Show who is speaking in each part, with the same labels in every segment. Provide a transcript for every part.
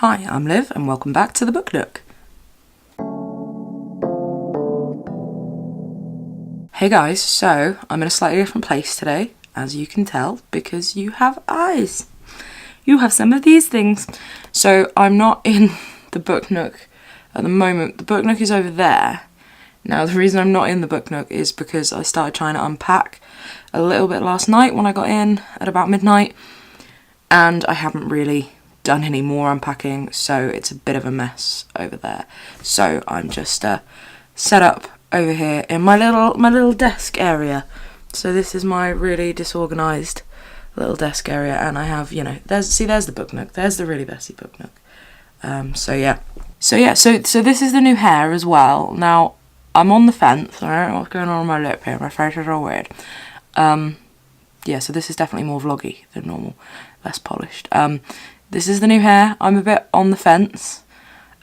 Speaker 1: Hi, I'm Liv and welcome back to the Book Nook. Hey guys, so I'm in a slightly different place today, as you can tell, because you have eyes. You have some of these things. So I'm not in the Book Nook at the moment. The Book Nook is over there. Now the reason I'm not in the Book Nook is because I started trying to unpack a little bit last night when I got in at about midnight, and I haven't really done any more unpacking, so it's a bit of a mess over there. So I'm just set up over here in my little desk area. So this is my really disorganised little desk area, and I have, there's the Book Nook. There's the really messy Book Nook. So this is the new hair as well. Now I'm on the fence. I don't know what's going on my lip here. My face is all weird. So this is definitely more vloggy than normal, less polished. This is the new hair. I'm a bit on the fence.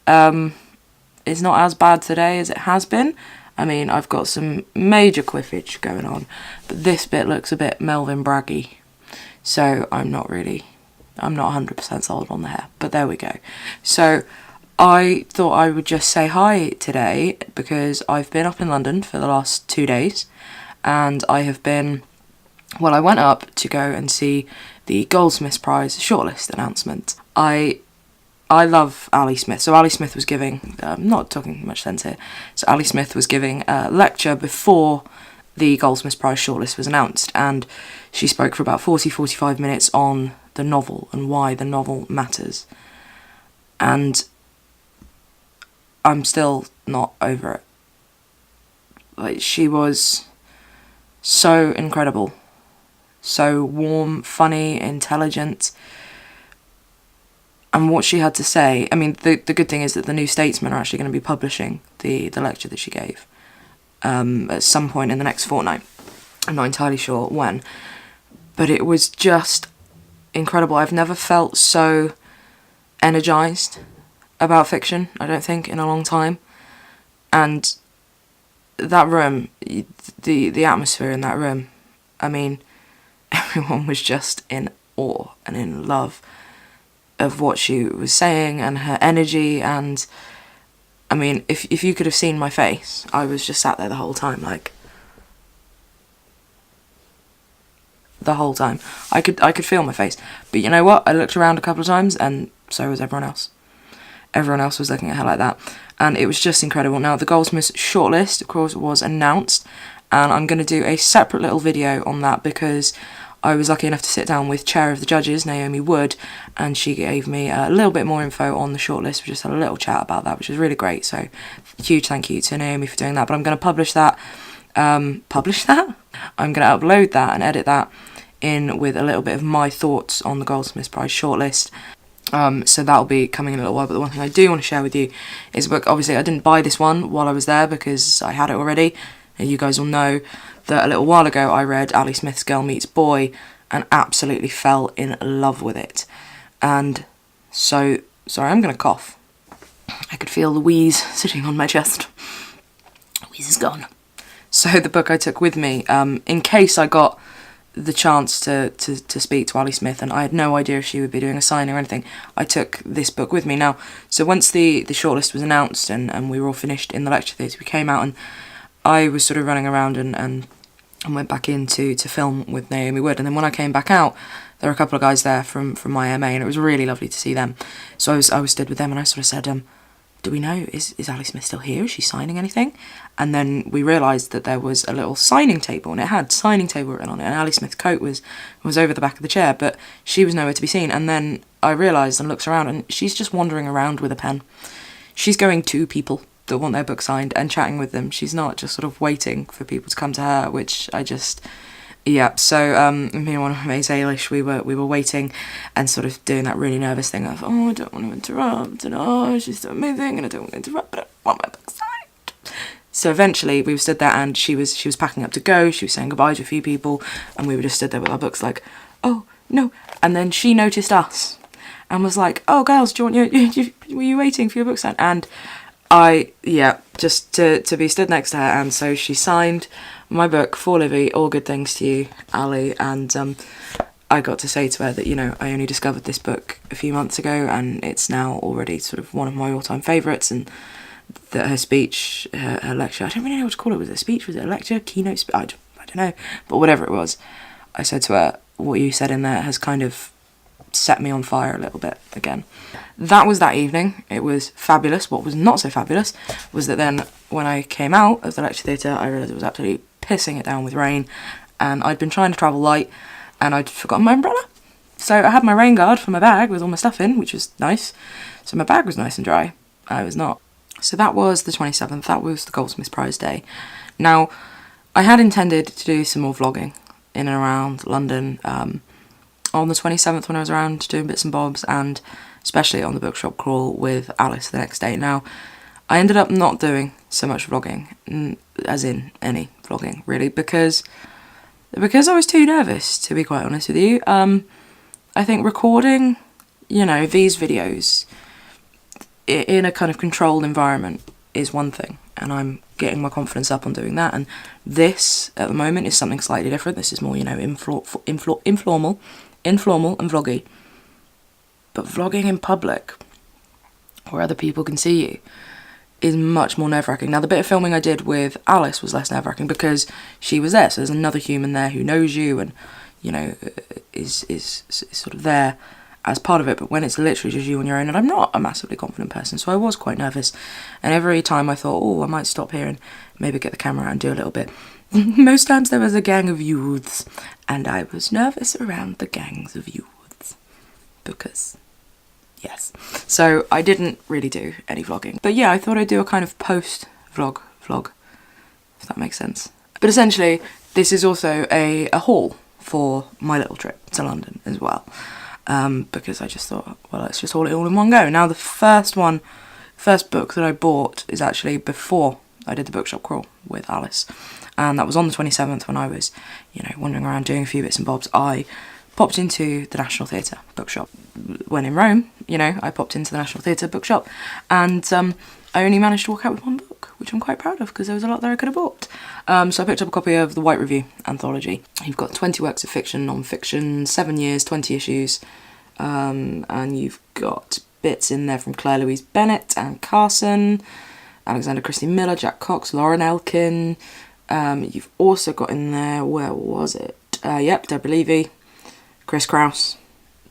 Speaker 1: It's not as bad today as it has been. I mean, I've got some major quiffage going on, but this bit looks a bit Melvin Braggy. So I'm not 100% sold on the hair, but there we go. So I thought I would just say hi today because I've been up in London for the last 2 days, and I went up to go and see the Goldsmiths Prize Shortlist announcement. I love Ali Smith. So Ali Smith was giving, not talking much sense here, so Ali Smith was giving a lecture before the Goldsmiths Prize Shortlist was announced, and she spoke for about 45 minutes on the novel and why the novel matters. And I'm still not over it. Like, she was so incredible. So warm, funny, intelligent. And what she had to say, I mean, the good thing is that the New Statesman are actually going to be publishing the lecture that she gave at some point in the next fortnight. I'm not entirely sure when. But it was just incredible. I've never felt so energised about fiction, I don't think, in a long time. And that room, the atmosphere in that room, I mean, everyone was just in awe and in love of what she was saying and her energy. And I mean, if you could have seen my face, I was just sat there the whole time, like, the whole time. I could feel my face. But you know what? I looked around a couple of times and so was everyone else. Everyone else was looking at her like that. And it was just incredible. Now, the Goldsmiths Shortlist, of course, was announced, and I'm going to do a separate little video on that because I was lucky enough to sit down with Chair of the Judges, Naomi Wood, and she gave me a little bit more info on the shortlist. We just had a little chat about that, which was really great. So, huge thank you to Naomi for doing that. But I'm going to publish that. I'm going to upload that and edit that in with a little bit of my thoughts on the Goldsmiths Prize Shortlist. So that'll be coming in a little while, but the one thing I do want to share with you is a book. Obviously, I didn't buy this one while I was there because I had it already. And you guys will know that a little while ago I read Ali Smith's Girl Meets Boy and absolutely fell in love with it. And so, sorry, I'm going to cough. I could feel the wheeze sitting on my chest. The wheeze is gone. So the book I took with me, in case I got the chance to speak to Ali Smith, and I had no idea if she would be doing a signing or anything, I took this book with me. Now, so once the shortlist was announced and we were all finished in the lecture theatre, we came out and I was sort of running around and went back in to film with Naomi Wood. And then when I came back out, there were a couple of guys there from my MA, and it was really lovely to see them. So I was stood with them and I sort of said, do we know, is Ali Smith still here? Is she signing anything? And then we realised that there was a little signing table, and it had signing table written on it, and Ali Smith's coat was over the back of the chair, but she was nowhere to be seen. And then I realised and looked around, and she's just wandering around with a pen. She's going to people that want their book signed and chatting with them. She's not just sort of waiting for people to come to her, which I just... Yeah, so me and one of my mates, Ailish, we were waiting and sort of doing that really nervous thing of, I don't want to interrupt, and she's so amazing, and I don't want to interrupt, but I want my book signed. So eventually we stood there, and she was packing up to go. She was saying goodbye to a few people, and we were just stood there with our books like, oh no. And then she noticed us and was like, oh girls, do you want were you waiting for your book signed? And just to be stood next to her, and so she signed my book, For Livy, All Good Things to You, Ali, and I got to say to her that, you know, I only discovered this book a few months ago and it's now already sort of one of my all-time favourites, and that her speech, her lecture, I don't really know what to call it. Was it a speech? Was it a lecture? Keynote speech? I don't know. But whatever it was, I said to her, what you said in there has kind of set me on fire a little bit again. That was that evening. It was fabulous. What was not so fabulous was that then when I came out of the lecture theatre, I realised it was absolutely pissing it down with rain, and I'd been trying to travel light and I'd forgotten my umbrella. So I had my rain guard for my bag with all my stuff in, which was nice. So my bag was nice and dry. I was not. So that was the 27th. That was the Goldsmiths Prize Day. Now, I had intended to do some more vlogging in and around London on the 27th when I was around doing bits and bobs, and especially on the bookshop crawl with Alice the next day. Now, I ended up not doing so much vlogging, as in any vlogging, really, because I was too nervous, to be quite honest with you. I think recording, you know, these videos in a kind of controlled environment is one thing, and I'm getting my confidence up on doing that, and this, at the moment, is something slightly different. This is more, you know, informal and vloggy. But vlogging in public, where other people can see you, is much more nerve-wracking. Now, the bit of filming I did with Alice was less nerve-wracking because she was there, so there's another human there who knows you and, you know, is sort of there as part of it. But when it's literally just you on your own, and I'm not a massively confident person, so I was quite nervous, and every time I thought, oh, I might stop here and maybe get the camera out and do a little bit. Most times there was a gang of youths, and I was nervous around the gangs of youths, because... yes. So I didn't really do any vlogging. But yeah, I thought I'd do a kind of post-vlog, if that makes sense. But essentially, this is also a haul for my little trip to London as well. Because I just thought, well, let's just haul it all in one go. Now, the first book that I bought is actually before I did the bookshop crawl with Alice. And that was on the 27th when I was, you know, wandering around doing a few bits and bobs. I popped into the National Theatre bookshop. When in Rome, you know, I popped into the National Theatre bookshop, and I only managed to walk out with one book, which I'm quite proud of because there was a lot there I could have bought. So I picked up a copy of the White Review anthology. You've got 20 works of fiction, non-fiction, 7 years, 20 issues, and you've got bits in there from Claire Louise Bennett, Anne Carson, Alexander Christie Miller, Jack Cox, Lauren Elkin. You've also got in there, where was it? Deborah Levy, Chris Kraus,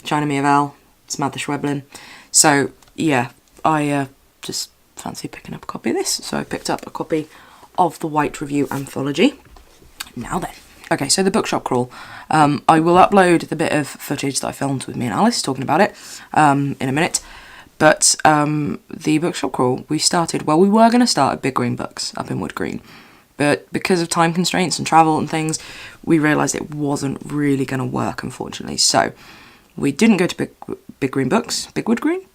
Speaker 1: China Miéville, Samantha Schweblin. So, yeah, I just fancy picking up a copy of this. So I picked up a copy of the White Review anthology. Now then. Okay, so the bookshop crawl. I will upload the bit of footage that I filmed with me and Alice talking about it in a minute. But the bookshop crawl, we were going to start at Big Green Books up in Wood Green. But because of time constraints and travel and things, we realised it wasn't really going to work, unfortunately. So we didn't go to Big Green Books. Big Wood Green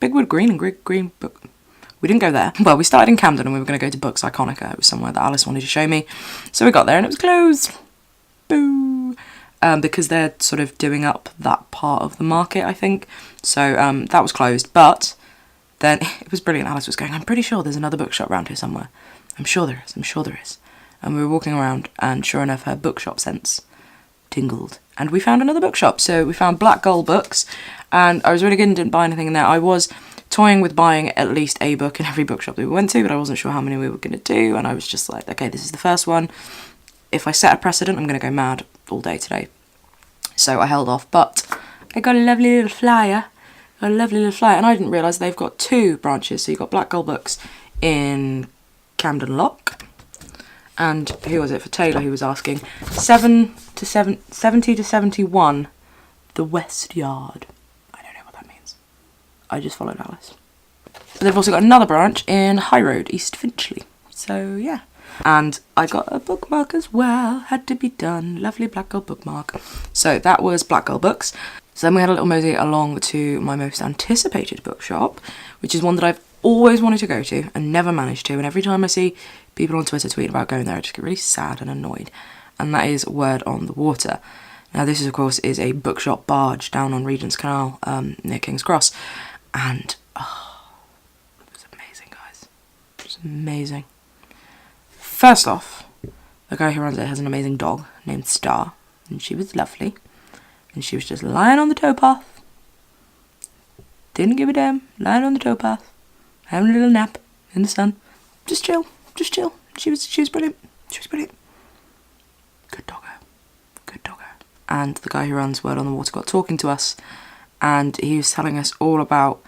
Speaker 1: and Green Book. We didn't go there. Well, we started in Camden and we were going to go to Books Iconica. It was somewhere that Alice wanted to show me. So we got there and it was closed. Boo! Because they're sort of doing up that part of the market, I think. So that was closed. But then it was brilliant. Alice was going, I'm pretty sure there's another bookshop around here somewhere. I'm sure there is. And we were walking around, and sure enough, her bookshop sense tingled. And we found another bookshop. So we found Black Gull Books, and I was really good and didn't buy anything in there. I was toying with buying at least a book in every bookshop that we went to, but I wasn't sure how many we were going to do, and I was just like, okay, this is the first one. If I set a precedent, I'm going to go mad all day today. So I held off, but I got a lovely little flyer, and I didn't realise they've got 2 branches. So you've got Black Gull Books in Camden Lock, and who was it for Taylor who was asking 70 to 71 the West Yard. I don't know what that means. I just followed Alice. But they've also got another branch in High Road, East Finchley. So yeah, and I got a bookmark as well. Had to be done. Lovely Black Gull bookmark. So that was Black Gull Books. So then we had a little mosey along to my most anticipated bookshop, which is one that I've always wanted to go to and never managed to, and every time I see people on Twitter tweet about going there I just get really sad and annoyed, and that is Word on the Water. Now this is, of course, is a bookshop barge down on Regent's Canal near King's Cross, and it was amazing, guys. It was amazing. First off, the guy who runs it has an amazing dog named Star, and she was lovely. and she was just lying on the towpath. Didn't give a damn, lying on the towpath, having a little nap in the sun. Just chill. She was brilliant. Good doggo. And the guy who runs Word on the Water got talking to us, and he was telling us all about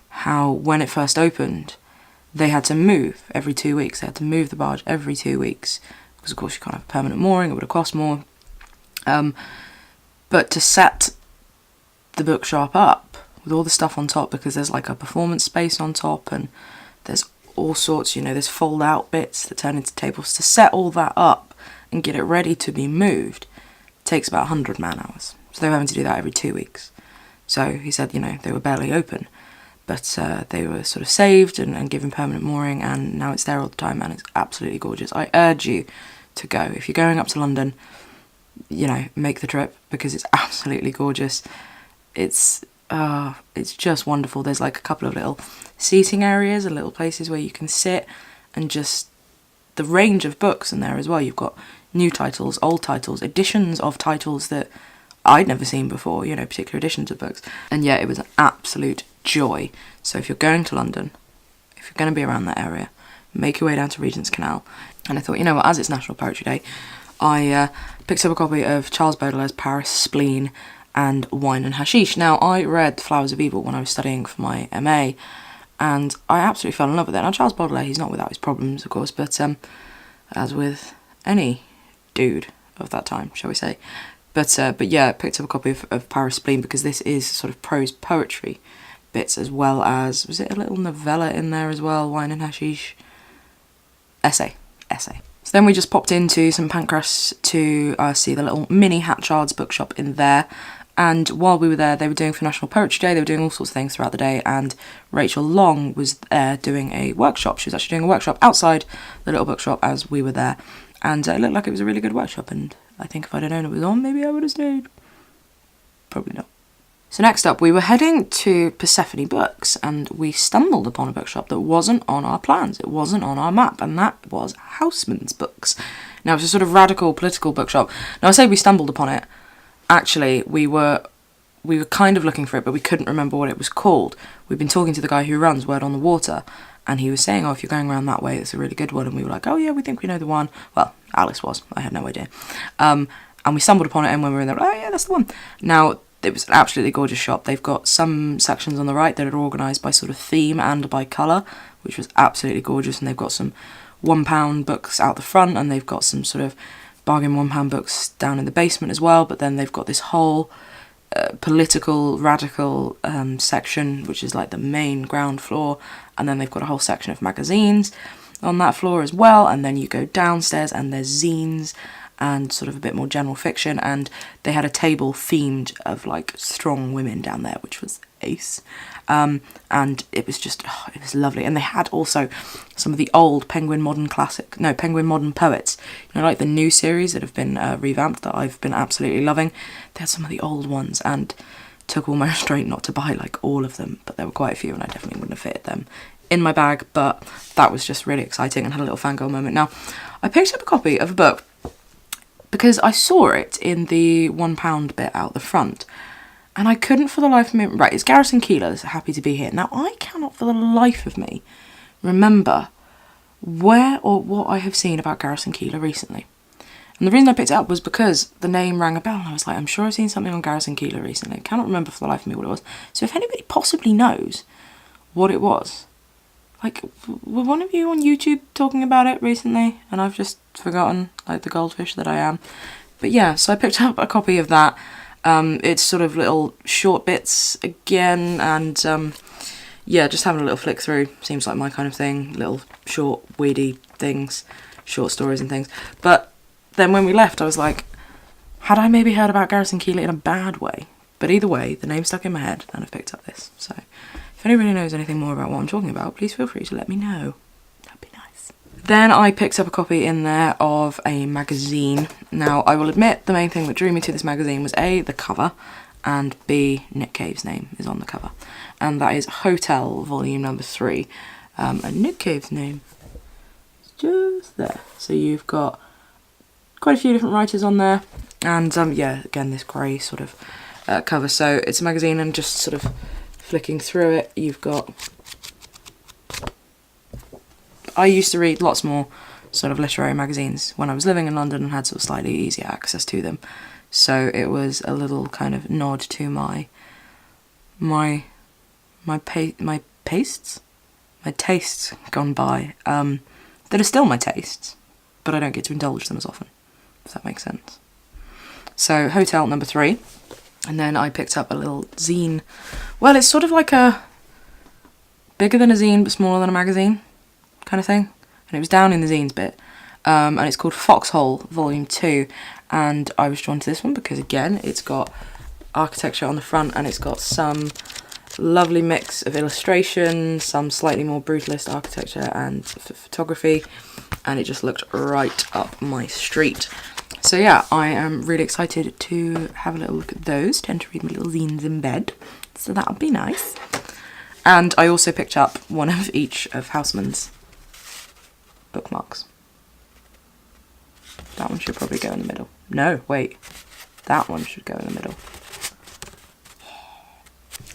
Speaker 1: how when it first opened, they had to move every 2 weeks. They had to move the barge every 2 weeks, because of course you can't have a permanent mooring, it would have cost more. But to set the bookshop up with all the stuff on top, because there's like a performance space on top, and there's all sorts, there's fold out bits that turn into tables. To set all that up and get it ready to be moved takes about 100 man hours. So they were having to do that every 2 weeks. So he said, they were barely open, but they were sort of saved and given permanent mooring, and now it's there all the time, and it's absolutely gorgeous. I urge you to go. If you're going up to London, make the trip, because it's absolutely gorgeous. It's just wonderful. There's like a couple of little seating areas and little places where you can sit, and just the range of books in there as well. You've got new titles, old titles, editions of titles that I'd never seen before, particular editions of books. And yeah, it was an absolute joy. So if you're going to London, if you're going to be around that area, make your way down to Regent's Canal. And I thought, as it's National Poetry Day, I picked up a copy of Charles Baudelaire's Paris Spleen and Wine and Hashish. Now, I read Flowers of Evil when I was studying for my MA, and I absolutely fell in love with it. Now, Charles Baudelaire, he's not without his problems, of course, but as with any dude of that time, shall we say. But yeah, I picked up a copy of Paris Spleen, because this is sort of prose poetry bits, as well as, was it a little novella in there as well, Wine and Hashish? Essay. So then we just popped into St Pancras to see the little mini Hatchard's bookshop in there. And while we were there, they were doing for National Poetry Day, they were doing all sorts of things throughout the day, and Rachel Long was there doing a workshop. She was actually doing a workshop outside the little bookshop as we were there, and it looked like it was a really good workshop, and I think if I'd have known it was on, maybe I would have stayed. Probably not. So next up, we were heading to Persephone Books, and we stumbled upon a bookshop that wasn't on our plans, it wasn't on our map, and that was Houseman's Books. Now, it's a sort of radical political bookshop. Now, I say we stumbled upon it. Actually, we were kind of looking for it, but we couldn't remember what it was called. We've been talking to the guy who runs Word on the Water, and he was saying, if you're going around that way, it's a really good one. And we were like, oh yeah, we think we know the one. Well, Alice was. I had no idea. And we stumbled upon it, and when we were in there, oh yeah, that's the one. Now, it was an absolutely gorgeous shop. They've got some sections on the right that are organised by sort of theme and by colour, which was absolutely gorgeous. And they've got some £1 books out the front, and they've got some sort of bargain £1 books down in the basement as well. But then they've got this whole political, radical section, which is like the main ground floor. And then they've got a whole section of magazines on that floor as well. And then you go downstairs and there's zines and sort of a bit more general fiction, and they had a table themed of like strong women down there, which was ace. And it was just, it was lovely. And they had also some of the old Penguin Modern Poets, like the new series that have been revamped that I've been absolutely loving. They had some of the old ones, and took all my restraint not to buy like all of them, but there were quite a few, and I definitely wouldn't have fitted them in my bag, but that was just really exciting and had a little fangirl moment. Now, I picked up a copy of a book because I saw it in the £1 bit out the front, and I couldn't for the life of me... Right, it's Garrison Keillor's Happy to Be Here. Now, I cannot for the life of me remember where or what I have seen about Garrison Keillor recently. And the reason I picked it up was because the name rang a bell, and I was like, I'm sure I've seen something on Garrison Keillor recently. I cannot remember for the life of me what it was. So if anybody possibly knows what it was, like, were one of you on YouTube talking about it recently? And I've just forgotten, like the goldfish that I am. But yeah, so I picked up a copy of that. It's sort of little short bits again, and yeah, just having a little flick through. Seems like my kind of thing. Little short, weedy things, short stories and things. But then when we left, I was like, had I maybe heard about Garrison Keillor in a bad way? But either way, the name stuck in my head, and I've picked up this. So if anybody knows anything more about what I'm talking about, please feel free to let me know. That'd be nice. Then I picked up a copy in there of a magazine. Now, I will admit the main thing that drew me to this magazine was A, the cover, and B, Nick Cave's name is on the cover. And that is Hotel, volume number 3. And Nick Cave's name is just there. So you've got quite a few different writers on there. And yeah, again, this grey sort of cover. So it's a magazine, and just sort of flicking through it, you've got... I used to read lots more sort of literary magazines when I was living in London and had sort of slightly easier access to them. So it was a little kind of nod to my tastes gone by, that are still my tastes, but I don't get to indulge them as often, if that makes sense. So Hotel number 3, and then I picked up a little zine. Well, it's sort of like a bigger than a zine but smaller than a magazine kind of thing, and it was down in the zines bit, and it's called Foxhole Volume 2, and I was drawn to this one because, again, it's got architecture on the front, and it's got some lovely mix of illustration, some slightly more brutalist architecture and photography, and it just looked right up my street. So yeah, I am really excited to have a little look at those. Tend to read my little zines in bed, so that'll be nice. And I also picked up one of each of Houseman's bookmarks. That one should probably go in the middle. No, wait. That one should go in the middle.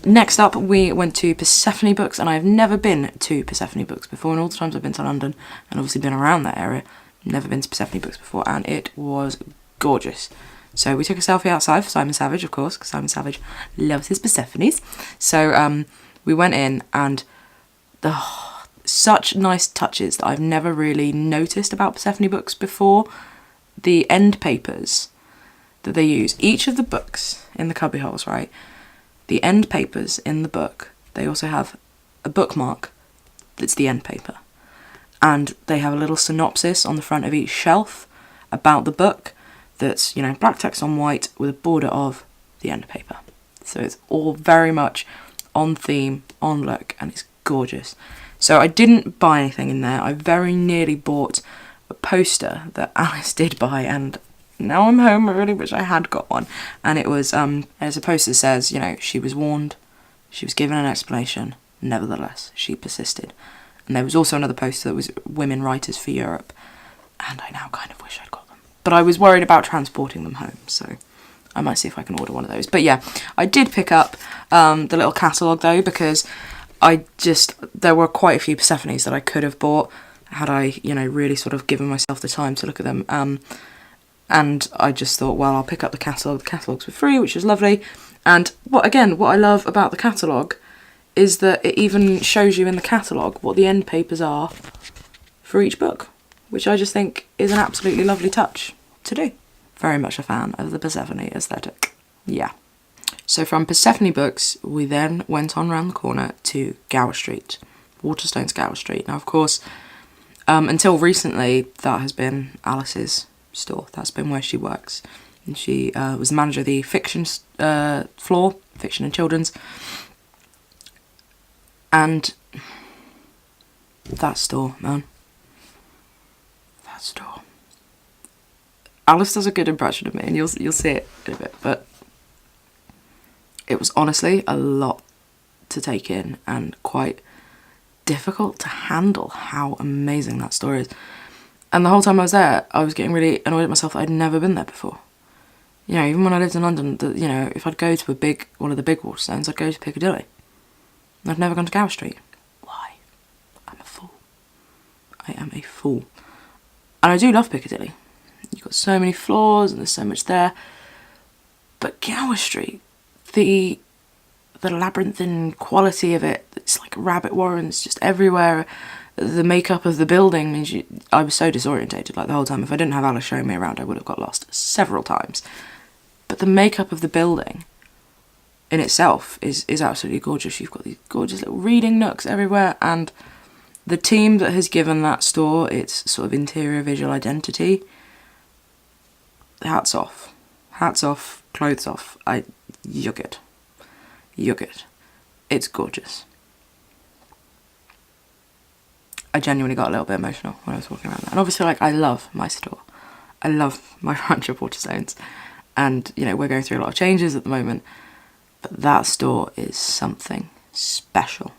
Speaker 1: Next up, we went to Persephone Books, and I've never been to Persephone Books before, and all the times I've been to London, and obviously been around that area, never been to Persephone Books before, and it was gorgeous. So we took a selfie outside for Simon Savage, of course, because Simon Savage loves his Persephones. So we went in, and such nice touches that I've never really noticed about Persephone Books before. The end papers that they use, each of the books in the cubbyholes, right? The end papers in the book, they also have a bookmark that's the end paper. And they have a little synopsis on the front of each shelf about the book that's, you know, black text on white with a border of the end paper. So it's all very much on theme, on look, and it's gorgeous. So I didn't buy anything in there. I very nearly bought a poster that Alice did buy, and now I'm home, I really wish I had got one. And it was, as a poster says, you know, she was warned, she was given an explanation, nevertheless, she persisted. And there was also another poster that was Women Writers for Europe, and I now kind of wish I'd got them. But I was worried about transporting them home, so I might see if I can order one of those. But yeah, I did pick up the little catalogue though, because there were quite a few Persephones that I could have bought had I, you know, really sort of given myself the time to look at them. And I just thought, well, I'll pick up the catalogue. The catalogues were free, which is lovely. And what I love about the catalogue is that it even shows you in the catalogue what the end papers are for each book, which I just think is an absolutely lovely touch to do. Very much a fan of the Persephone aesthetic. Yeah. So from Persephone Books, we then went on round the corner to Gower Street, Waterstones Gower Street. Now, of course, until recently, that has been Alice's store. That's been where she works. And she was the manager of the fiction floor, fiction and children's. And that store, man. That store. Alice does a good impression of me, and you'll see it in a bit, but it was honestly a lot to take in and quite difficult to handle how amazing that store is. And the whole time I was there, I was getting really annoyed at myself that I'd never been there before. You know, even when I lived in London, you know, if I'd go to one of the big Waterstones, I'd go to Piccadilly. I've never gone to Gower Street. Why? I'm a fool. I am a fool. And I do love Piccadilly. You've got so many floors and there's so much there. But Gower Street, the labyrinthine quality of it, it's like rabbit warrens just everywhere. The makeup of the building means I was so disorientated like the whole time. If I didn't have Alice showing me around, I would have got lost several times. But the makeup of the building in itself is absolutely gorgeous. You've got these gorgeous little reading nooks everywhere, and the team that has given that store its sort of interior visual identity, hats off. Hats off, clothes off. You're good. You're good. It's gorgeous. I genuinely got a little bit emotional when I was walking around there. And obviously, like, I love my store. I love my ranch of Waterstones. And, you know, we're going through a lot of changes at the moment. But that store is something special.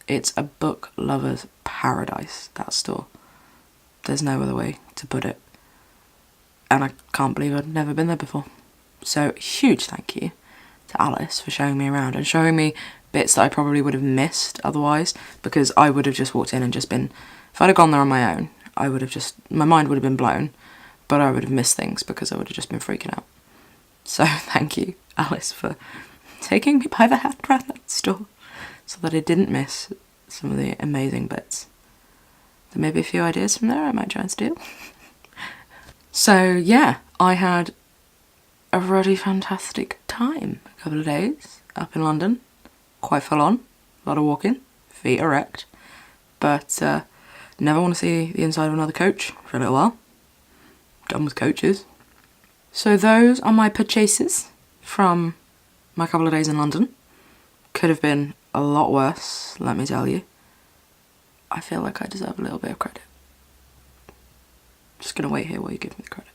Speaker 1: It's a book lover's paradise, that store. There's no other way to put it. And I can't believe I'd never been there before. So huge thank you to Alice for showing me around and showing me bits that I probably would have missed otherwise, because I would have just walked in and just been, if I'd have gone there on my own, my mind would have been blown, but I would have missed things because I would have just been freaking out. So thank you, Alice, for taking me by the hand around that store so that I didn't miss some of the amazing bits. There may be a few ideas from there I might try and steal. So yeah, I had a really fantastic time. A couple of days up in London, quite full on, a lot of walking, feet erect, but never want to see the inside of another coach for a little while. Done with coaches. So those are my purchases from my couple of days in London. Could have been a lot worse, let me tell you. I feel like I deserve a little bit of credit. Just gonna wait here while you give me the credit.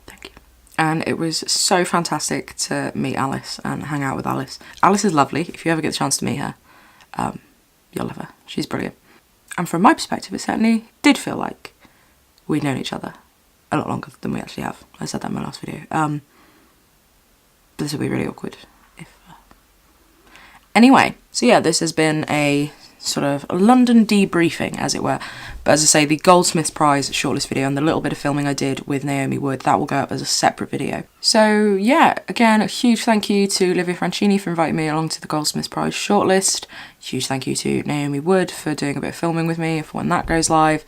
Speaker 1: Thank you. And it was so fantastic to meet Alice and hang out with Alice. Alice is lovely. If you ever get the chance to meet her, you'll love her. She's brilliant. And from my perspective, it certainly did feel like we'd known each other a lot longer than we actually have. I said that in my last video. But this will be really awkward if... Anyway, so yeah, this has been a sort of London debriefing, as it were. But as I say, the Goldsmiths Prize Shortlist video and the little bit of filming I did with Naomi Wood, that will go up as a separate video. So yeah, again, a huge thank you to Olivia Francini for inviting me along to the Goldsmiths Prize Shortlist. Huge thank you to Naomi Wood for doing a bit of filming with me for when that goes live.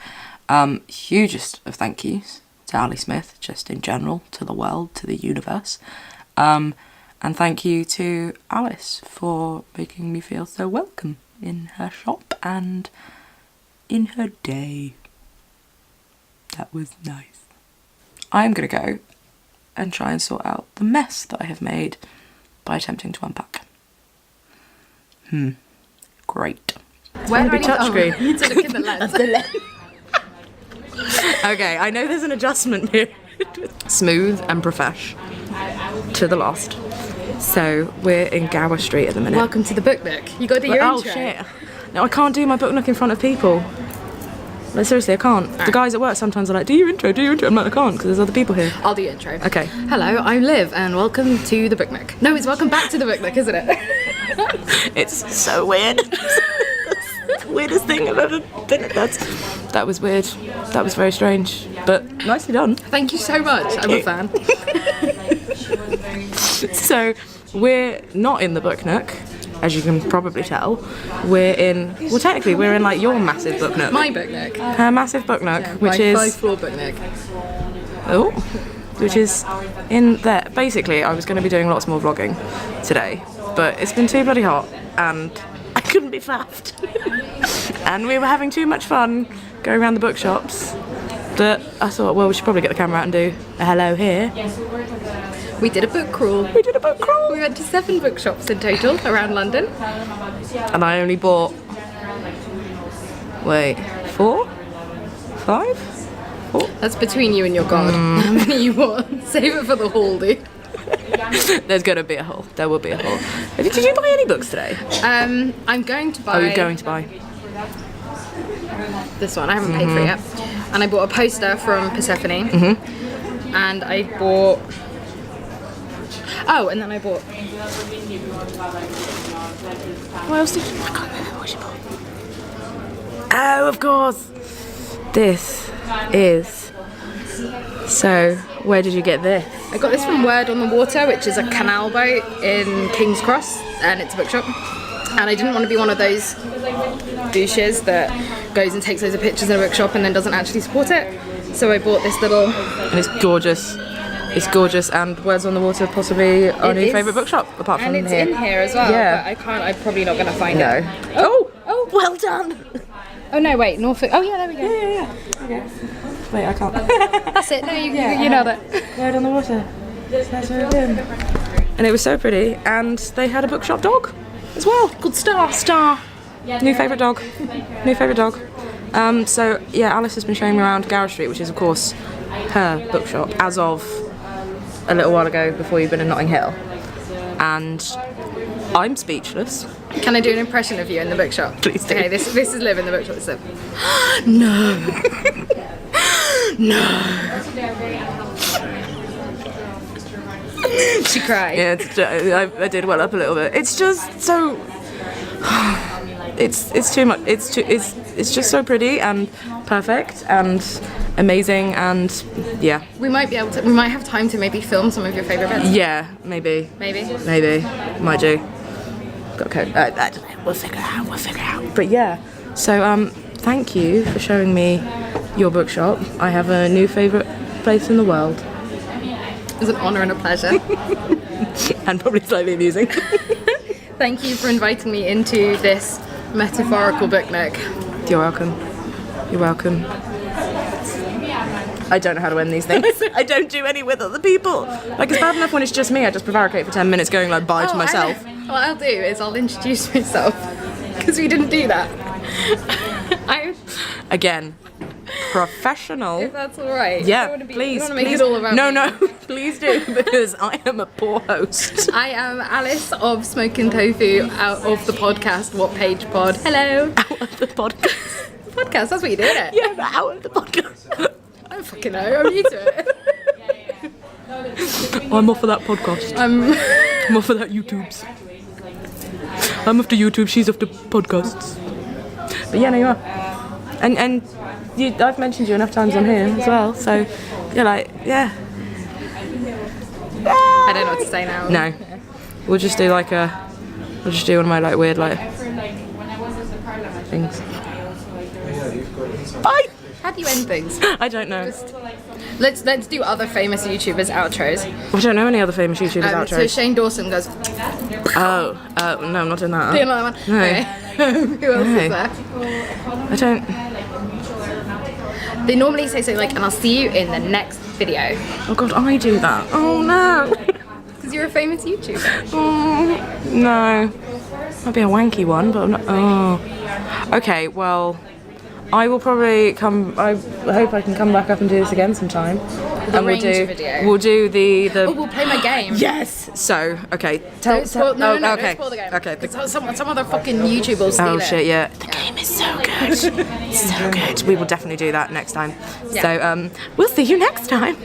Speaker 1: Hugest of thank yous to Ali Smith, just in general, to the world, to the universe. And thank you to Alice for making me feel so welcome in her shop and in her day. That was nice. I'm going to go and try and sort out the mess that I have made by attempting to unpack. Great.
Speaker 2: Where do I
Speaker 1: touchscreen?
Speaker 2: You need to look in the lens.
Speaker 1: Okay, I know there's an adjustment here. Smooth and profesh to the last. So we're in Gower Street at the minute.
Speaker 2: Welcome to the Book Nook. You got to do your intro.
Speaker 1: Oh shit. No, I can't do my Book Nook in front of people. Like, seriously, I can't.
Speaker 2: Right.
Speaker 1: The guys at work sometimes are like, do your intro. I'm like, I can't, because there's other people here.
Speaker 2: I'll do your intro.
Speaker 1: Okay.
Speaker 2: Hello, I'm Liv, and welcome to the Book Nook. No, it's welcome back to the Book Nook, isn't it?
Speaker 1: It's so weird. That's the weirdest thing I've ever been at. That was weird. That was very strange, but nicely done.
Speaker 2: Thank you so much. I'm a fan.
Speaker 1: So we're not in the Book Nook, as you can probably tell. We're in, well, technically we're in like your massive Book Nook.
Speaker 2: My Book Nook.
Speaker 1: Her massive Book Nook, which
Speaker 2: my
Speaker 1: is
Speaker 2: 5-floor Book Nook.
Speaker 1: Oh, which is in there. Basically, I was going to be doing lots more vlogging today, but it's been too bloody hot and I couldn't be faffed. And we were having too much fun going around the bookshops that I thought, well, we should probably get the camera out and do a hello here.
Speaker 2: We did a book crawl.
Speaker 1: We did a book crawl.
Speaker 2: We went to 7 bookshops in total around London.
Speaker 1: And I only bought, wait, 4? 5? 4?
Speaker 2: That's between you and your God. How many you want? Save it for the haul, dude.
Speaker 1: There's going to be a haul. There will be a haul. Did you buy any books today?
Speaker 2: I'm going to buy...
Speaker 1: Oh, you're going to buy?
Speaker 2: This one. I haven't paid for it yet. And I bought a poster from Persephone. And I bought... Oh, and then I bought...
Speaker 1: What else did you... I can't remember what you bought. Oh, of course. This is... So, where did you get this?
Speaker 2: I got this from Word on the Water, which is a canal boat in King's Cross, and it's a bookshop. And I didn't want to be one of those douches that goes and takes loads of pictures in a bookshop and then doesn't actually support it. So I bought this little...
Speaker 1: And it's gorgeous. It's gorgeous, and Words on the Water possibly our new favourite bookshop, apart from
Speaker 2: and it's
Speaker 1: here.
Speaker 2: in here as well,
Speaker 1: Yeah.
Speaker 2: but I'm probably not going to find it.
Speaker 1: Oh, well done.
Speaker 2: Oh no, wait, Norfolk. Oh yeah, there we go.
Speaker 1: Yeah. Okay. Wait, I can't.
Speaker 2: That's it. No, you nailed it.
Speaker 1: Word on the Water. That's where it's in. And it was so pretty, and they had a bookshop dog as well, called Star. Star. New favourite dog. New favourite dog. So yeah, Alice has been showing me around Gower Street, which is of course her bookshop, as of a little while ago before you've been in Notting Hill. And I'm speechless.
Speaker 2: Can I do an impression of you in the bookshop?
Speaker 1: Please do.
Speaker 2: Okay, this is Liv in the bookshop. So, no. No. She cried.
Speaker 1: Yeah, I did well up a little bit. It's just so. It's too much. It's just so pretty and perfect and amazing and yeah.
Speaker 2: We might have time to maybe film some of your favourite bits.
Speaker 1: Yeah, maybe. Might do. Got code. I don't know. We'll figure it out. But yeah. So thank you for showing me your bookshop. I have a new favourite place in the world.
Speaker 2: It was an honour and a pleasure.
Speaker 1: And probably slightly amusing.
Speaker 2: Thank you for inviting me into this metaphorical book nook.
Speaker 1: You're welcome. I don't know how to end these things. I don't do any with other people. Like, it's bad enough when it's just me. I just prevaricate for 10 minutes going like bye to myself.
Speaker 2: What I'll do is I'll introduce myself. Because we didn't do that.
Speaker 1: Again, professional.
Speaker 2: If that's alright.
Speaker 1: Yeah, please.
Speaker 2: Make it all about me.
Speaker 1: No, please do, because I am a poor host.
Speaker 2: I am Alice of Smoking Tofu, out of the podcast What Page Pod. Hello.
Speaker 1: Out of the podcast.
Speaker 2: Podcast, that's what you do, isn't it?
Speaker 1: Yeah, but out of the podcast.
Speaker 2: I don't fucking know, I'm new to it.
Speaker 1: I'm off for that podcast. I'm off for that YouTubes. I'm off to YouTube, she's off to podcasts. But yeah, no, you are. And I've mentioned you enough times on here as well, so you're like, yeah.
Speaker 2: I don't know what to say now.
Speaker 1: No. Yeah. We'll just do one of my like weird like things. Bye!
Speaker 2: How do you end things?
Speaker 1: I don't know.
Speaker 2: Let's do other famous YouTubers outros.
Speaker 1: I don't know any other famous YouTubers outros.
Speaker 2: So Shane Dawson goes.
Speaker 1: No, I'm not doing that.
Speaker 2: Do you know that one?
Speaker 1: No.
Speaker 2: Okay. Who else is there?
Speaker 1: I don't.
Speaker 2: They normally say so like, and I'll see you in the next video.
Speaker 1: Oh god, I do that. Oh no.
Speaker 2: Because you're a famous YouTuber.
Speaker 1: Oh no. Might be a wanky one, but I'm not. Oh. Okay, well. I will probably come. I hope I can come back up and do this again sometime. And
Speaker 2: Ranger video.
Speaker 1: We'll do the.
Speaker 2: Oh, we'll play my game.
Speaker 1: Yes. So okay.
Speaker 2: No,
Speaker 1: Don't spoil
Speaker 2: the game.
Speaker 1: Okay.
Speaker 2: Some other fucking YouTuber will steal it.
Speaker 1: Oh shit! Yeah. The game is so good. So good. We will definitely do that next time. Yeah. So we'll see you next time.